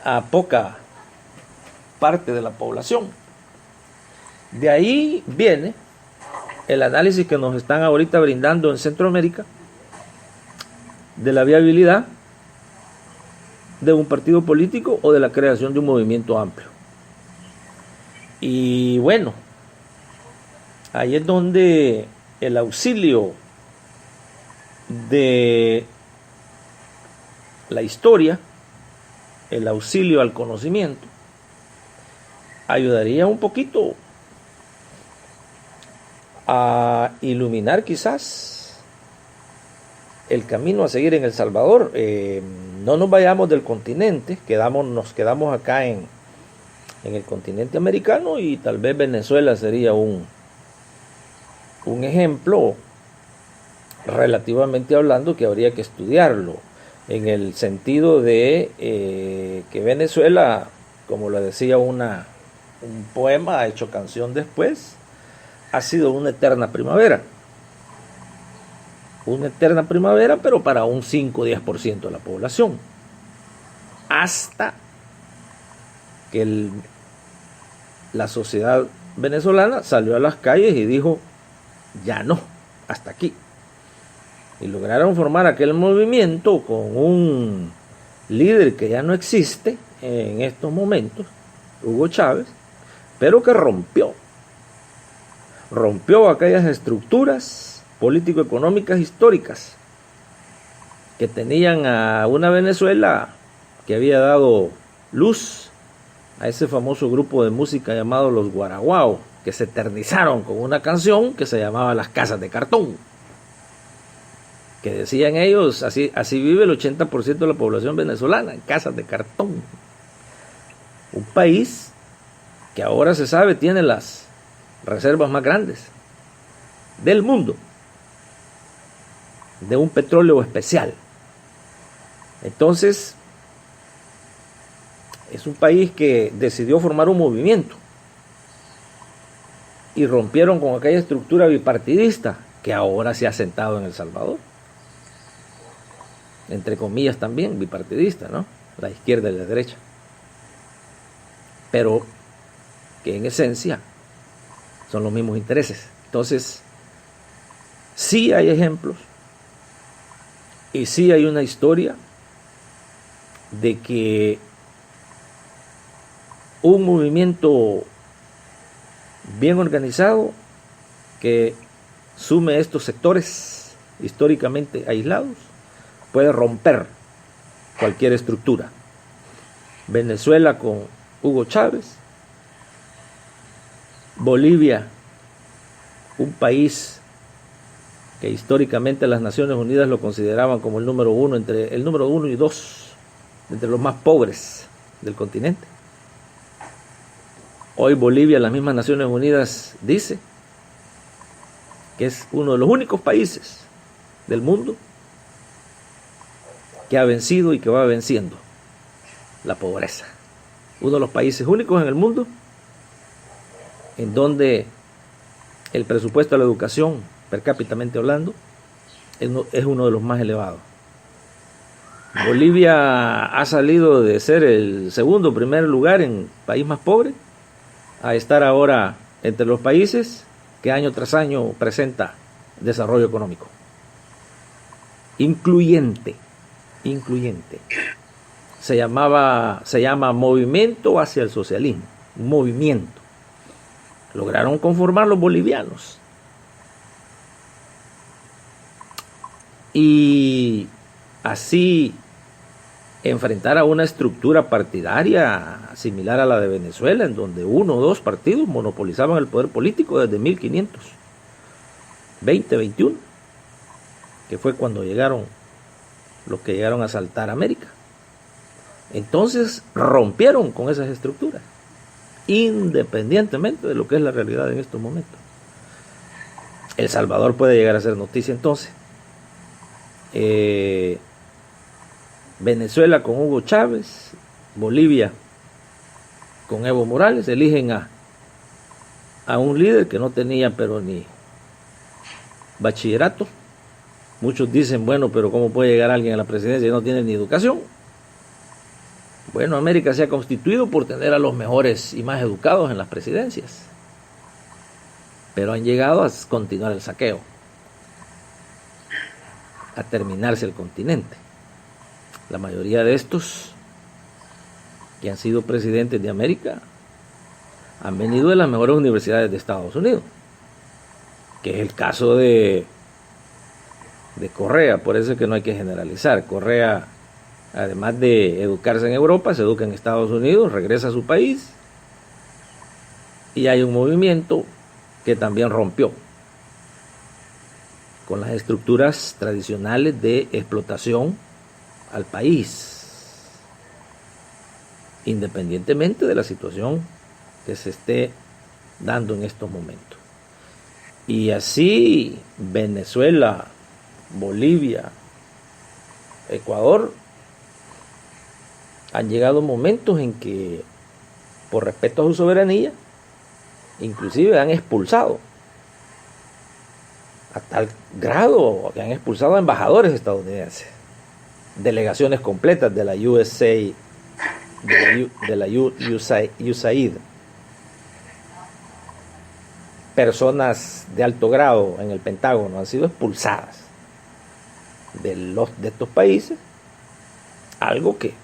a poca parte de la población. De ahí viene el análisis que nos están ahorita brindando en Centroamérica de la viabilidad de un partido político o de la creación de un movimiento amplio. Y bueno, ahí es donde el auxilio de la historia, el auxilio al conocimiento, ayudaría un poquito a iluminar quizás el camino a seguir en El Salvador. No nos vayamos del continente, nos quedamos acá en el continente americano, y tal vez Venezuela sería un ejemplo, relativamente hablando, que habría que estudiarlo, en el sentido de que Venezuela, como lo decía un poema hecho canción después, ha sido una eterna primavera. Una eterna primavera, pero para un 5-10% de la población. Hasta que la sociedad venezolana salió a las calles y dijo, ya no, hasta aquí. Y lograron formar aquel movimiento con un líder que ya no existe en estos momentos, Hugo Chávez, pero que rompió aquellas estructuras político-económicas históricas que tenían a una Venezuela que había dado luz a ese famoso grupo de música llamado Los Guaraguao, que se eternizaron con una canción que se llamaba Las Casas de Cartón, que decían ellos, así vive el 80% de la población venezolana, en casas de cartón. Un país que ahora se sabe tiene las reservas más grandes del mundo de un petróleo especial. Entonces, es un país que decidió formar un movimiento y rompieron con aquella estructura bipartidista que ahora se ha sentado en El Salvador, entre comillas también bipartidista, ¿no? La izquierda y la derecha, pero que en esencia son los mismos intereses. Entonces, sí hay ejemplos y sí hay una historia de que un movimiento bien organizado que sume estos sectores históricamente aislados puede romper cualquier estructura. Venezuela con Hugo Chávez, Bolivia, un país que históricamente las Naciones Unidas lo consideraban como el número uno y dos entre los más pobres del continente. Hoy Bolivia, las mismas Naciones Unidas dice que es uno de los únicos países del mundo que ha vencido y que va venciendo la pobreza. Uno de los países únicos en el mundo en donde el presupuesto a la educación, per cápita hablando, es uno de los más elevados. Bolivia ha salido de ser el segundo primer lugar en país más pobre a estar ahora entre los países que año tras año presenta desarrollo económico incluyente. Se llama Movimiento hacia el Socialismo, un movimiento. Lograron conformar los bolivianos. Y así enfrentar a una estructura partidaria similar a la de Venezuela, en donde uno o dos partidos monopolizaban el poder político desde 1520-21, que fue cuando llegaron los que llegaron a asaltar América. Entonces rompieron con esas estructuras, independientemente de lo que es la realidad en estos momentos. El Salvador puede llegar a ser noticia entonces. Venezuela con Hugo Chávez, Bolivia con Evo Morales, eligen a un líder que no tenía pero ni bachillerato. Muchos dicen, bueno, pero ¿cómo puede llegar alguien a la presidencia y no tiene ni educación? Bueno, América se ha constituido por tener a los mejores y más educados en las presidencias, pero han llegado a continuar el saqueo, a terminarse el continente. La mayoría de estos que han sido presidentes de América han venido de las mejores universidades de Estados Unidos, que es el caso de Correa. Por eso es que no hay que generalizar. Correa, además de educarse en Europa, se educa en Estados Unidos, regresa a su país y hay un movimiento que también rompió con las estructuras tradicionales de explotación al país, independientemente de la situación que se esté dando en estos momentos. Y así Venezuela, Bolivia, Ecuador han llegado momentos en que, por respeto a su soberanía, inclusive han expulsado, a tal grado que han expulsado a embajadores estadounidenses, delegaciones completas de la USA, de la USAID, personas de alto grado en el Pentágono han sido expulsadas de estos países, algo que,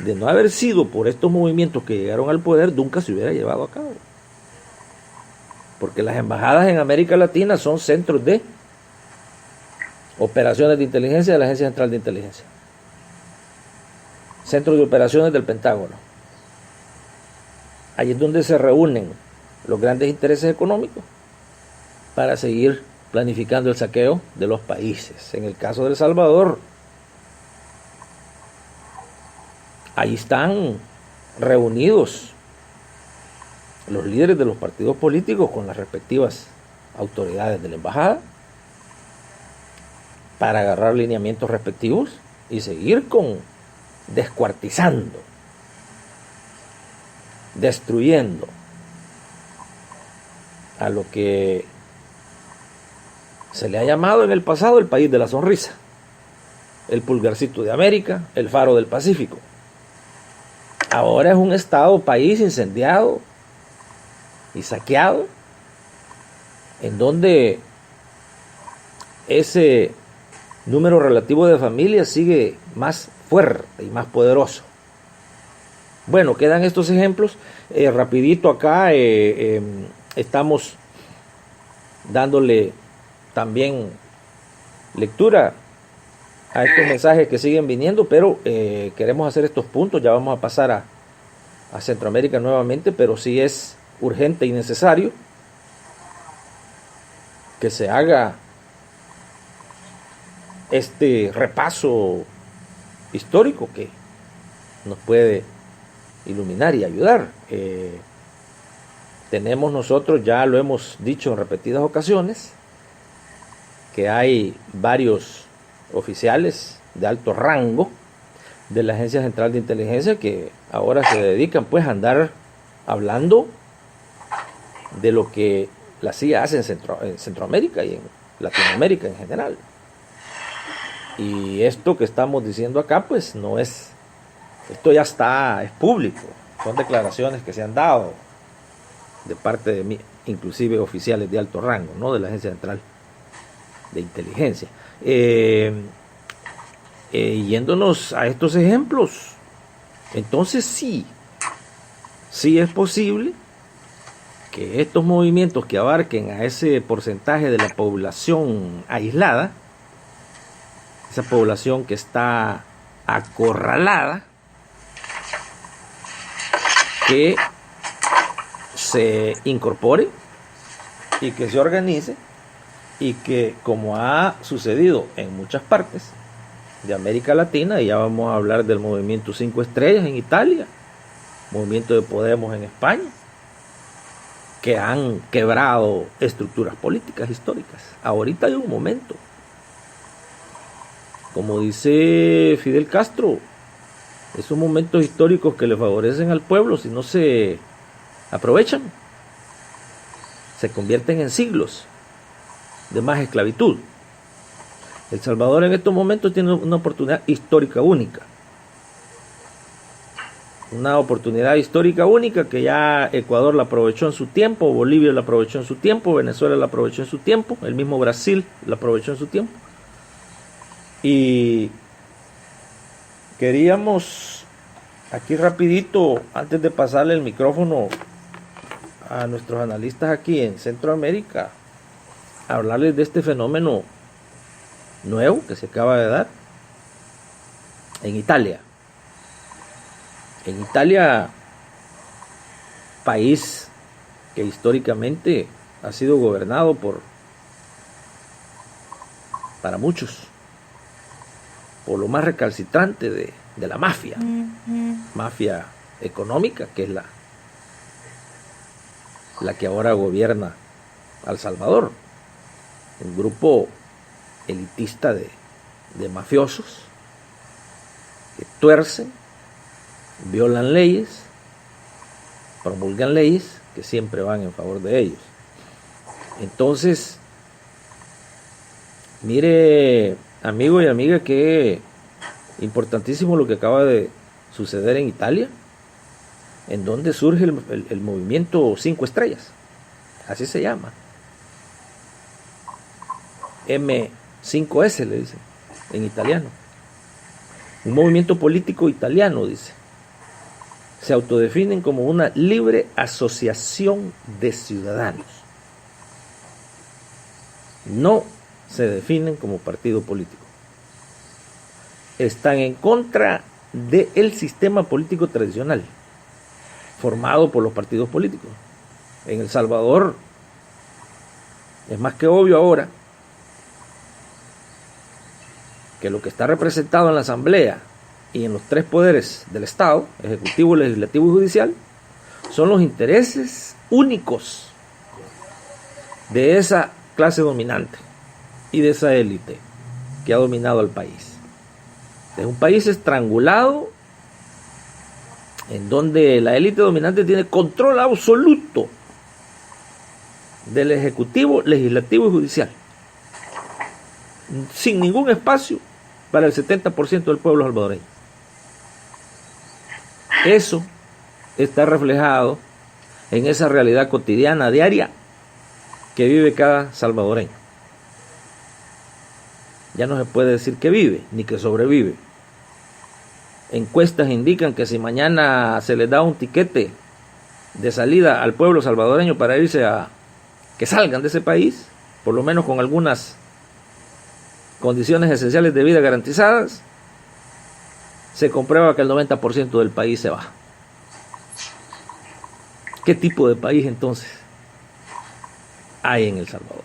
de no haber sido por estos movimientos que llegaron al poder, nunca se hubiera llevado a cabo. Porque las embajadas en América Latina son centros de operaciones de inteligencia de la Agencia Central de Inteligencia, centros de operaciones del Pentágono. Ahí es donde se reúnen los grandes intereses económicos para seguir planificando el saqueo de los países. En el caso de El Salvador, ahí están reunidos los líderes de los partidos políticos con las respectivas autoridades de la embajada para agarrar lineamientos respectivos y seguir con descuartizando, destruyendo a lo que se le ha llamado en el pasado el país de la sonrisa, el pulgarcito de América, el faro del Pacífico. Ahora es un estado, país incendiado y saqueado, en donde ese número relativo de familias sigue más fuerte y más poderoso. Bueno, quedan estos ejemplos. Rapidito acá estamos dándole también lectura a estos mensajes que siguen viniendo, pero queremos hacer estos puntos. Ya vamos a pasar a Centroamérica nuevamente, pero sí es urgente y necesario que se haga este repaso histórico que nos puede iluminar y ayudar. Tenemos nosotros, ya lo hemos dicho en repetidas ocasiones, que hay varios oficiales de alto rango de la Agencia Central de Inteligencia que ahora se dedican pues a andar hablando de lo que la CIA hace en Centroamérica y en Latinoamérica en general. Y esto que estamos diciendo acá pues no es, esto ya está, es público, son declaraciones que se han dado de parte de mí, inclusive oficiales de alto rango, ¿no?, de la Agencia Central de Inteligencia. Yéndonos a estos ejemplos, entonces sí es posible que estos movimientos que abarquen a ese porcentaje de la población aislada, esa población que está acorralada, que se incorpore y que se organice, y que, como ha sucedido en muchas partes de América Latina, y ya vamos a hablar del movimiento 5 Estrellas en Italia, movimiento de Podemos en España, que han quebrado estructuras políticas históricas. Ahorita hay un momento, como dice Fidel Castro, esos momentos históricos que le favorecen al pueblo, si no se aprovechan, se convierten en siglos de más esclavitud. El Salvador en estos momentos tiene una oportunidad histórica única Una oportunidad histórica única que ya Ecuador la aprovechó en su tiempo, Bolivia la aprovechó en su tiempo, Venezuela la aprovechó en su tiempo, el mismo Brasil la aprovechó en su tiempo. Y queríamos aquí rapidito, antes de pasarle el micrófono a nuestros analistas aquí en Centroamérica, hablarles de este fenómeno nuevo que se acaba de dar en Italia. En Italia, país que históricamente ha sido gobernado para muchos, por lo más recalcitrante de la mafia, mafia económica, que es la que ahora gobierna a El Salvador, un grupo elitista de mafiosos que tuercen, violan leyes, promulgan leyes que siempre van en favor de ellos. Entonces, mire, amigo y amiga, que importantísimo lo que acaba de suceder en Italia, en donde surge el movimiento 5 estrellas, así se llama, M5S le dicen en italiano, un movimiento político italiano, dice. Se autodefinen como una libre asociación de ciudadanos. No se definen como partido político. Están en contra del sistema político tradicional, formado por los partidos políticos. En El Salvador es más que obvio ahora que lo que está representado en la Asamblea y en los 3 poderes del Estado, ejecutivo, legislativo y judicial, son los intereses únicos de esa clase dominante y de esa élite que ha dominado al país. Es un país estrangulado en donde la élite dominante tiene control absoluto del ejecutivo, legislativo y judicial, sin ningún espacio para el 70% del pueblo salvadoreño. Eso está reflejado en esa realidad cotidiana, diaria, que vive cada salvadoreño. Ya no se puede decir que vive, ni que sobrevive. Encuestas indican que si mañana se les da un tiquete de salida al pueblo salvadoreño para irse que salgan de ese país, por lo menos con algunas condiciones esenciales de vida garantizadas, se comprueba que el 90% del país se va. ¿Qué tipo de país entonces hay en El Salvador?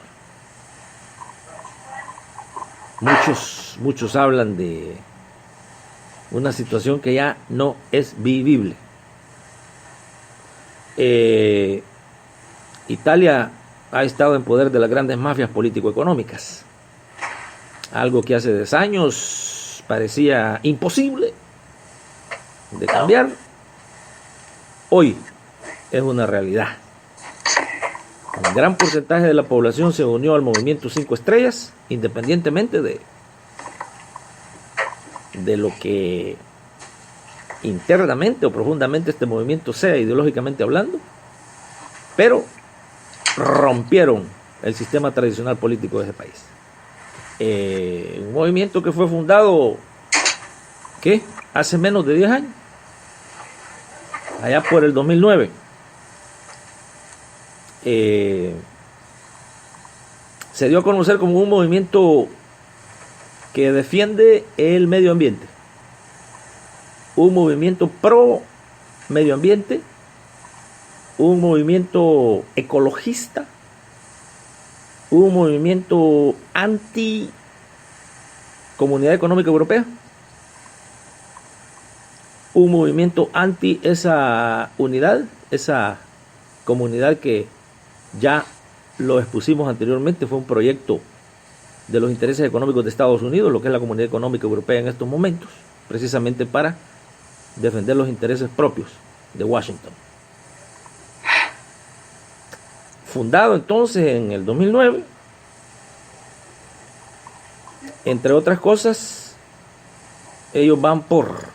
Muchos hablan de una situación que ya no es vivible. Italia ha estado en poder de las grandes mafias político-económicas, algo que hace 10 años parecía imposible de cambiar, hoy es una realidad. Un gran porcentaje de la población se unió al movimiento 5 estrellas, independientemente de lo que internamente o profundamente este movimiento sea, ideológicamente hablando, pero rompieron el sistema tradicional político de ese país. Un movimiento que fue fundado hace menos de 10 años, allá por el 2009. Se dio a conocer como un movimiento que defiende el medio ambiente, un movimiento pro medio ambiente, un movimiento ecologista, un movimiento anti Comunidad Económica Europea, un movimiento anti esa unidad, esa comunidad que ya lo expusimos anteriormente, fue un proyecto de los intereses económicos de Estados Unidos, lo que es la Comunidad Económica Europea en estos momentos, precisamente para defender los intereses propios de Washington. Fundado entonces en el 2009, entre otras cosas, ellos van por